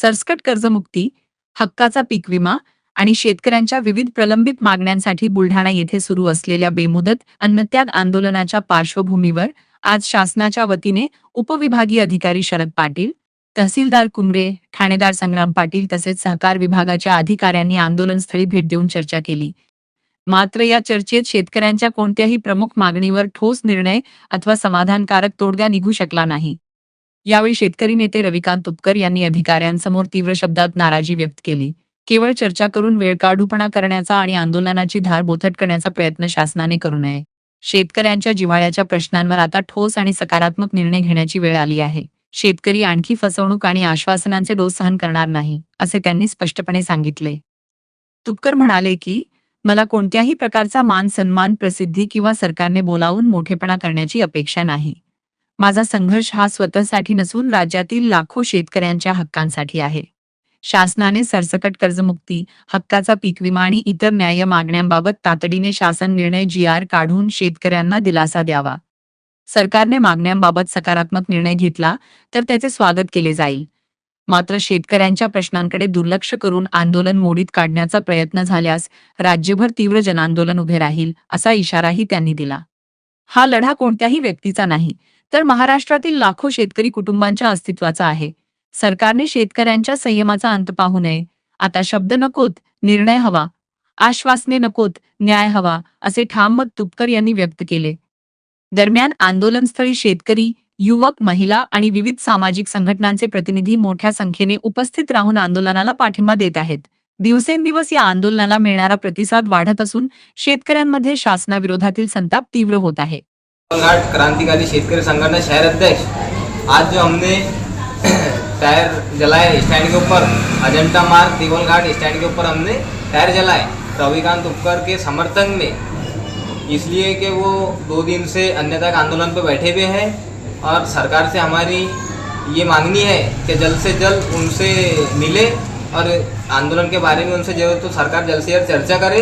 सरसकट कर्जमुक्ती, हक्काचा पीक विमा आणि शेतकऱ्यांच्या विविध प्रलंबित मागण्यांसाठी बुलढाणा येथे सुरू असलेल्या बेमुदत अन्नत्याग आंदोलनाच्या पार्श्वभूमीवर आज शासनाच्या वतीने उपविभागीय अधिकारी शरद पाटील, तहसीलदार कुंभरे, ठाणेदार संग्राम पाटील तसेच सहकार विभागाच्या अधिकाऱ्यांनी आंदोलनस्थळी भेट देऊन चर्चा केली. मात्र या चर्चेत शेतकऱ्यांच्या कोणत्याही प्रमुख मागणीवर ठोस निर्णय अथवा समाधानकारक तोडगा निघू शकला नाही. यावेळी शेतकरी नेते रविकांत तुपकर यांनी अधिकाऱ्यांसमोर तीव्र शब्दात नाराजी व्यक्त केली. केवळ चर्चा करून वेळकाढूपणा करण्याचा आणि आंदोलनाची धार बोथट करण्याचा प्रयत्न शासनाने करू नये. शेतकऱ्यांच्या जिव्हाळ्याच्या प्रश्नांवर आता ठोस आणि सकारात्मक निर्णय घेण्याची वेळ आली आहे. शेतकरी आणखी फसवणूक आणि आश्वासनांचे डोस सहन करणार नाही, असे त्यांनी स्पष्टपणे सांगितले. तुपकर म्हणाले की, मला कोणत्याही प्रकारचा मान सन्मान, प्रसिद्धी किंवा सरकारने बोलावून मोठेपणा करण्याची अपेक्षा नाही. माझा संघर्ष हा स्वतःसाठी नसून राज्यातील लाखो शेतकऱ्यांच्या हक्कांसाठी आहे. शासनाने सरसकट कर्जमुक्ती, हक्काचा पीक विमा आणि इतर न्याय्य मागण्यांबाबत तातडीने शासन निर्णय GR काढून शेतकऱ्यांना दिलासा द्यावा. सरकारने मागण्यांबाबत सकारात्मक निर्णय घेतला तर त्याचे स्वागत केले जाईल. मात्र शेतकऱ्यांच्या प्रश्नांकडे दुर्लक्ष करून आंदोलन मोडीत काढण्याचा प्रयत्न झाल्यास राज्यभर तीव्र जनआंदोलन उभे राहील, असा इशाराही त्यांनी दिला. हा लढा कोणत्याही व्यक्तीचा नाही, तर महाराष्ट्रातील लाखो शेतकरी कुटुंबांच्या अस्तित्वाचा आहे. सरकारने शेतकऱ्यांच्या संयमाचा अंत पाहू नये. आता शब्द नकोत, निर्णय हवा. आश्वासने नकोत, न्याय हवा, असे ठाम मत तुपकर यांनी व्यक्त केले. दरम्यान आंदोलनस्थळी शेतकरी, युवक, महिला आणि विविध सामाजिक संघटनांचे प्रतिनिधी मोठ्या संख्येने उपस्थित राहून आंदोलनाला पाठिंबा देत आहेत. दिवसेंदिवस या आंदोलनाला मिळणारा प्रतिसाद वाढत असून शेतकऱ्यांमध्ये शासनाविरोधातील संताप तीव्र होत आहे. क्रांतिकारी शेतकरी संगठन शहर अध्यक्ष, आज जो हमने टायर जलाए स्टैंड के ऊपर, अजंता मार्ग देवल घाट स्टैंड के ऊपर हमने टायर जलाए रविकांत तुपकर के समर्थन में, इसलिए कि वो 2 दिन से अन्नत्याग आंदोलन पर बैठे हुए हैं और सरकार से हमारी ये मांगनी है कि जल्द से जल्द उनसे मिले और आंदोलन के बारे में उनसे जो तो सरकार जल्द से जल्द चर्चा करे.